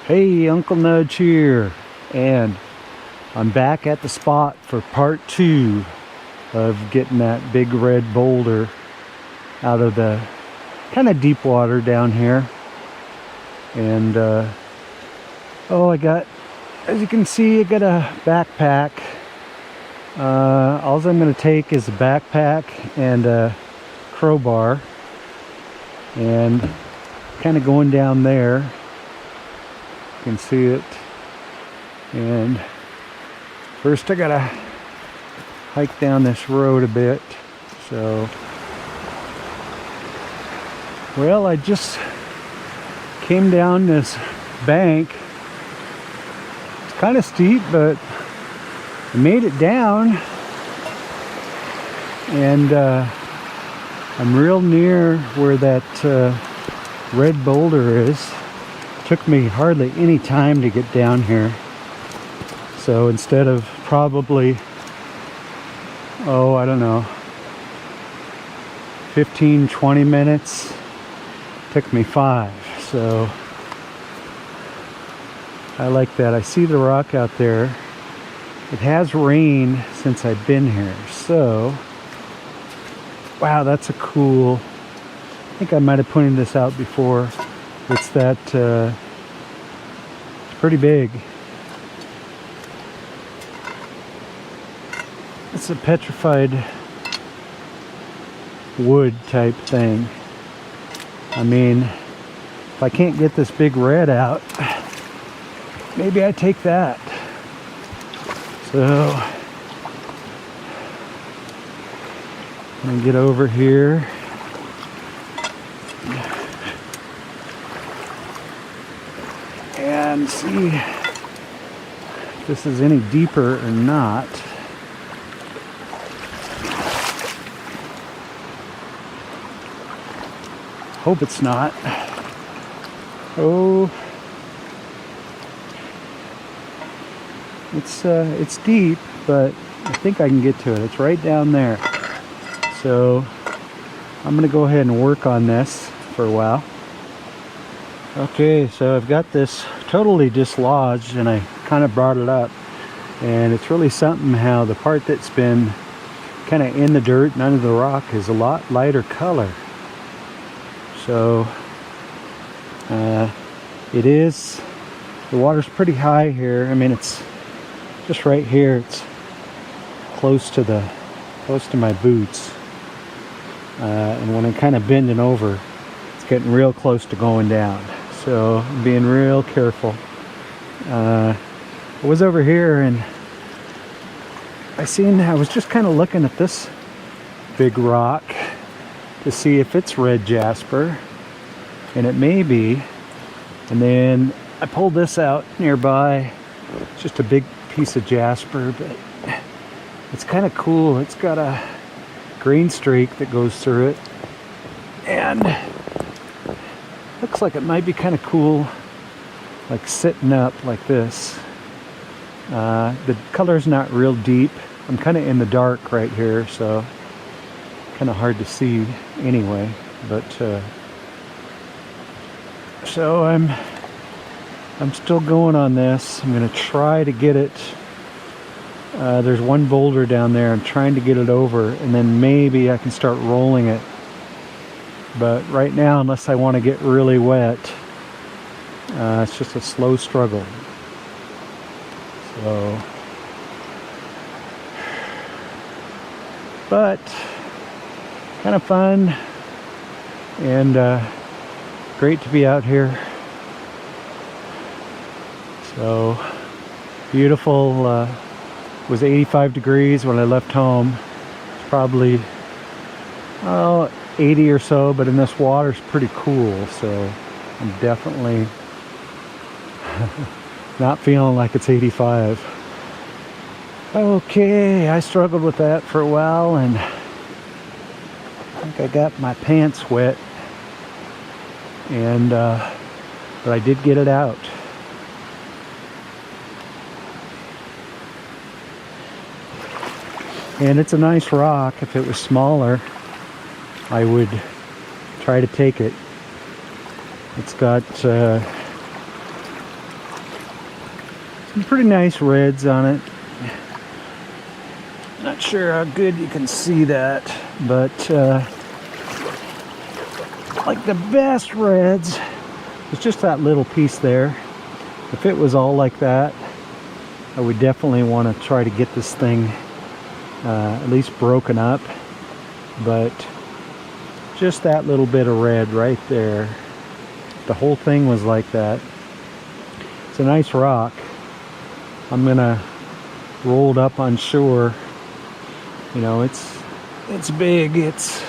Hey, Uncle Nudge here, and I'm back at the spot for part 2 of getting that big red boulder out of the kind of deep water down here. And oh, I got, as you can see, I got a backpack. All I'm going to take is a backpack and a crowbar, and kind of going down there. You can see it. And first I gotta hike down this road a bit. So, well, I just came down this bank. It's kind of steep, but I made it down, and I'm real near where that red boulder is. Took me hardly any time to get down here. So instead of probably, oh, I don't know, 15-20 minutes, took me 5. So I like that. I see the rock out there. It has rained since I've been here. So, wow, that's a cool, I think I might have pointed this out before. It's that, it's pretty big. It's a petrified wood type thing. I mean, if I can't get this big red out, maybe I take that. So, I'm gonna get over here. And see if this is any deeper or not. Hope it's not. Oh, it's deep, but I think I can get to it. It's right down there. So I'm gonna go ahead and work on this for a while. Okay, so I've got this totally dislodged, and I kind of brought it up, and it's really something how the part that's been kind of in the dirt and under the rock is a lot lighter color. So it is, the water's pretty high here. I mean, it's just right here. It's close to my boots, and when I'm kind of bending over, it's getting real close to going down. So I'm being real careful. I was over here, and I was just kind of looking at this big rock to see if it's red jasper, and it may be. And then I pulled this out nearby. It's just a big piece of jasper, but it's kind of cool. It's got a green streak that goes through it, and looks like it might be kind of cool, like sitting up like this. The color's not real deep. I'm kind of in the dark right here, so kind of hard to see anyway. But so I'm still going on this. I'm gonna try to get it. There's one boulder down there. I'm trying to get it over, and then maybe I can start rolling it. But right now, unless I want to get really wet, it's just a slow struggle. So, but kind of fun, and great to be out here. So beautiful. It was 85 degrees when I left home. It's probably 80 or so, but in this water it's pretty cool, so I'm definitely not feeling like it's 85. Okay, I struggled with that for a while, and I think I got my pants wet, and but I did get it out. And it's a nice rock. If it was smaller, I would try to take it. It's got Some pretty nice reds on it. Not sure how good you can see that, but like the best reds is just that little piece there. If it was all like that, I would definitely want to try to get this thing at least broken up, but just that little bit of red right there. The whole thing was like that. It's a nice rock. I'm gonna roll it up on shore. You know, it's big. It's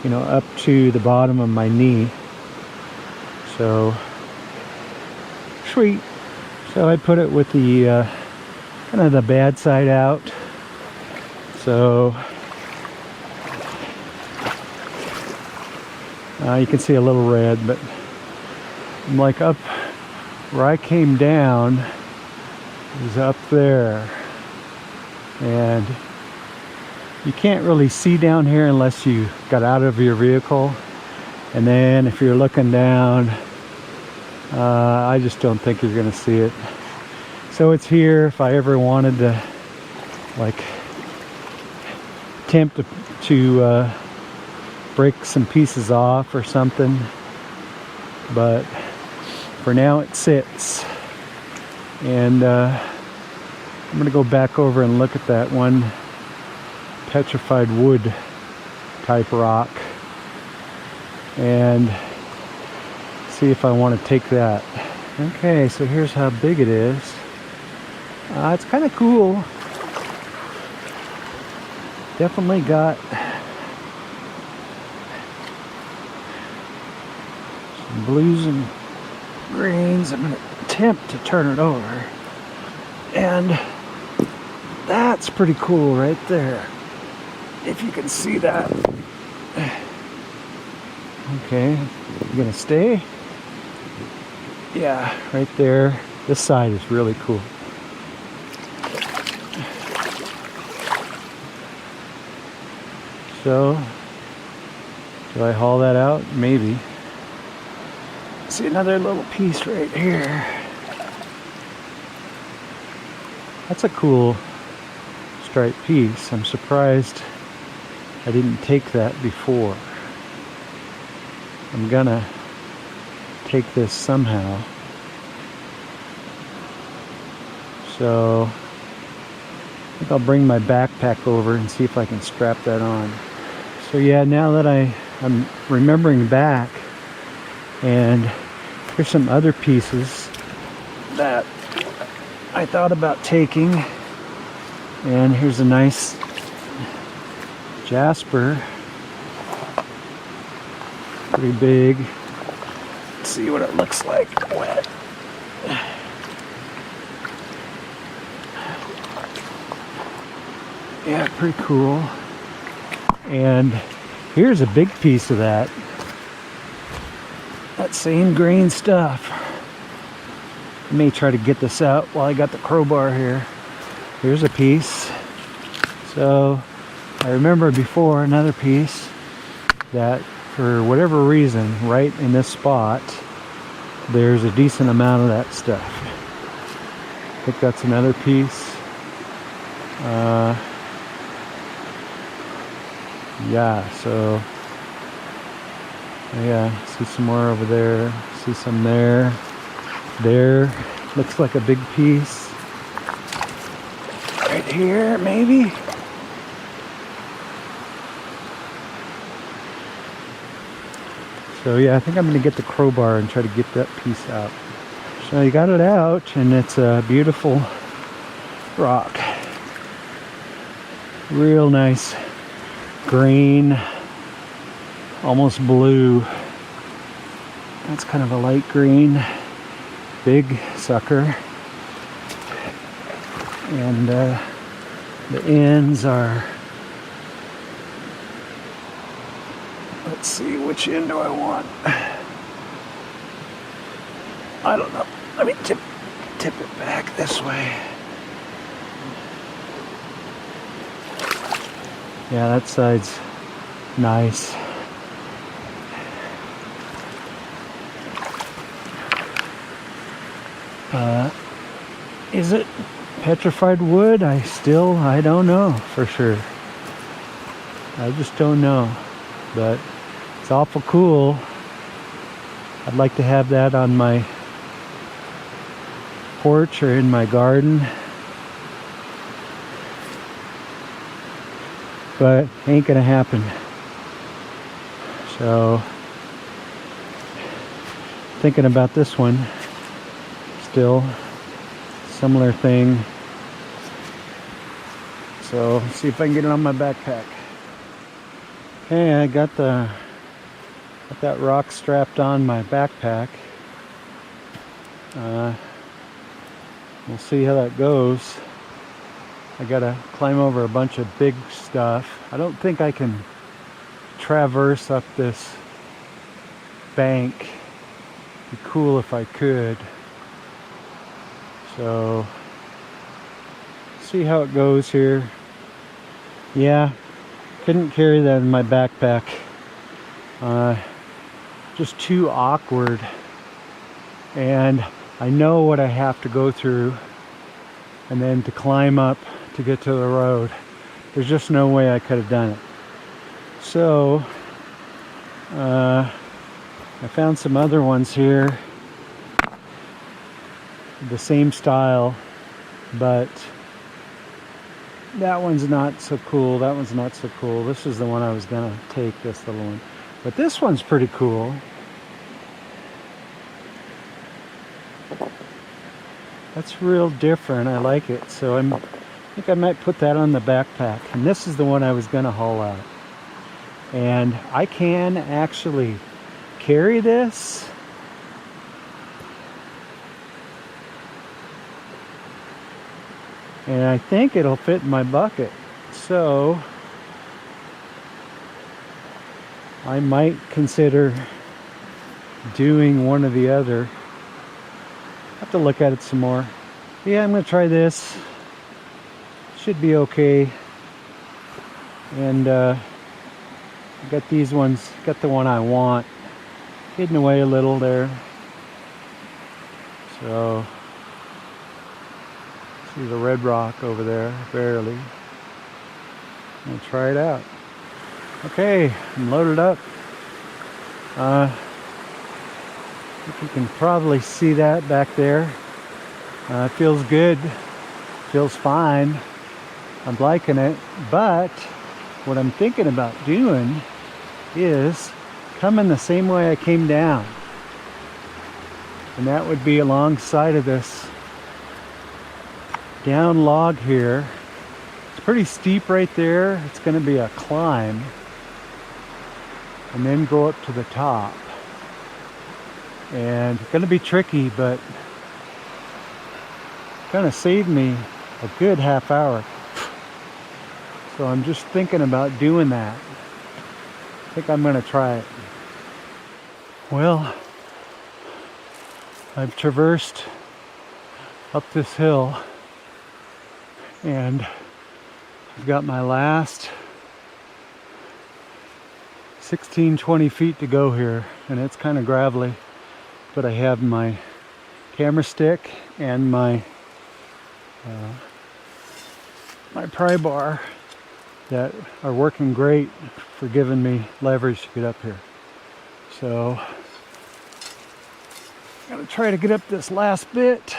up to the bottom of my knee. So sweet. So I put it with the kind of the bad side out. So you can see a little red, but I'm like up where I came down is up there, and you can't really see down here unless you got out of your vehicle. And then if you're looking down, I just don't think you're gonna see it. So it's here if I ever wanted to like attempt to break some pieces off or something, but for now it sits. And I'm gonna go back over and look at that one petrified wood type rock and see if I want to take that. Okay, so here's how big it is. It's kind of cool. Definitely got some blues and greens. I'm going to attempt to turn it over. And that's pretty cool right there, if you can see that. Okay, you gonna stay? Yeah, right there. This side is really cool. So, do I haul that out? Maybe. See another little piece right here. That's a cool striped piece. I'm surprised I didn't take that before. I'm gonna take this somehow. So I think I'll bring my backpack over and see if I can strap that on. So yeah, now that I'm remembering back, and here's some other pieces that I thought about taking. And here's a nice jasper, pretty big. Let's see what it looks like wet. Yeah, pretty cool. And here's a big piece of that same green stuff. I may try to get this out while I got the crowbar here. Here's a piece. So I remember before another piece that for whatever reason, right in this spot, there's a decent amount of that stuff. I think that's another piece. Yeah, so yeah, see some more over there, see some there. There, looks like a big piece. Right here, maybe? So yeah, I think I'm gonna get the crowbar and try to get that piece out. So you got it out, and it's a beautiful rock. Real nice green, almost blue. That's kind of a light green, big sucker. And the ends are, let's see, which end do I want? I don't know. Let me tip it back this way. Yeah, that side's nice. Is it petrified wood? I don't know for sure. I just don't know. But it's awful cool. I'd like to have that on my porch or in my garden. But ain't gonna happen. So thinking about this one still. Similar thing. So let's see if I can get it on my backpack. Okay, I got that rock strapped on my backpack. We'll see how that goes. I gotta climb over a bunch of big stuff. I don't think I can traverse up this bank. It'd be cool if I could. So, see how it goes here. Yeah, couldn't carry that in my backpack. Just too awkward. And I know what I have to go through. And then to climb up to get to the road. There's just no way I could have done it. So, I found some other ones here. The same style, but that one's not so cool. That one's not so cool. This is the one I was gonna take, this little one. But this one's pretty cool. That's real different. I like it. So I think I might put that on the backpack. And this is the one I was gonna haul out. And I can actually carry this. And I think it'll fit in my bucket. So I might consider doing one or the other. Have to look at it some more. Yeah, I'm gonna try this. Should be okay. And I got these ones, got the one I want. Hidden away a little there. So see the red rock over there, barely. I'm gonna try it out. Okay, I'm loaded up. I think you can probably see that back there. It feels good, feels fine. I'm liking it, but what I'm thinking about doing is coming the same way I came down. And that would be alongside of this down log here. It's pretty steep right there. It's going to be a climb and then go up to the top, and it's going to be tricky, but it's going to save me a good half hour. So I'm just thinking about doing that. I think I'm going to try it. Well, I've traversed up this hill and I've got my last 16-20 feet to go here, and it's kind of gravelly, but I have my camera stick and my my pry bar that are working great for giving me leverage to get up here. So I'm gonna try to get up this last bit.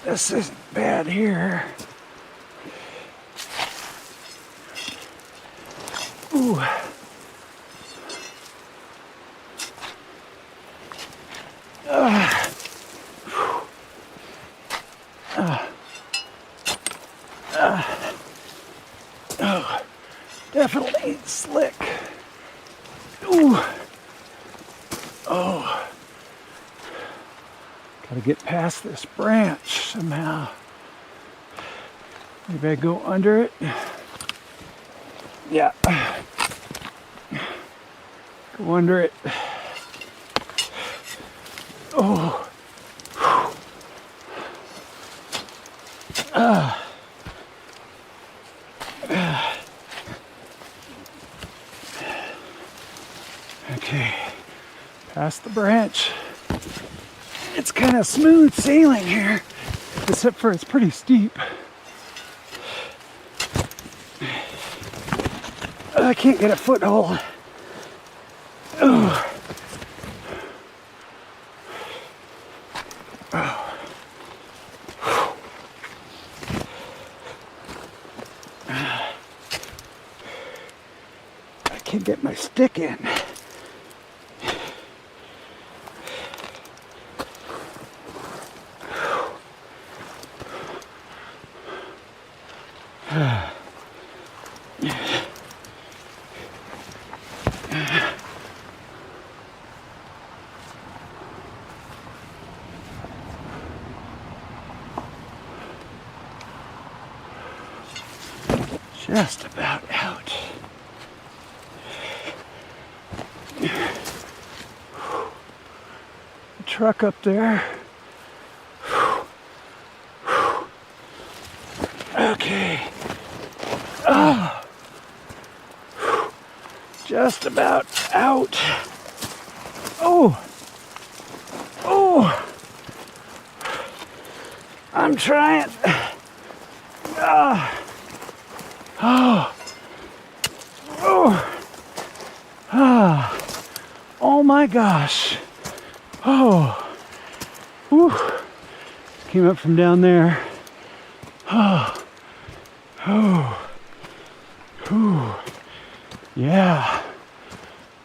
This isn't bad here. Ooh. Oh, definitely slick. Ooh. Oh. Gotta get past this branch somehow. Maybe I go under it. Yeah. Go under it. Oh. Okay, past the branch. It's kind of smooth sailing here, except for it's pretty steep. I can't get a foothold. Oh. Oh. I can't get my stick in. Just about out. Truck up there. Okay. Oh. Just about out. Oh. Oh. I'm trying. Oh. Oh. Ah. Oh my gosh. Oh. Whew. Came up from down there. Oh. Oh. Whew. Yeah.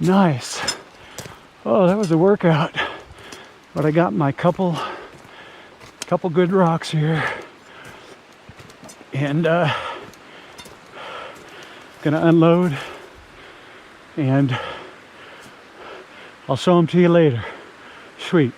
Nice. Oh, that was a workout. But I got my couple good rocks here. And gonna unload, and I'll show them to you later. Sweet.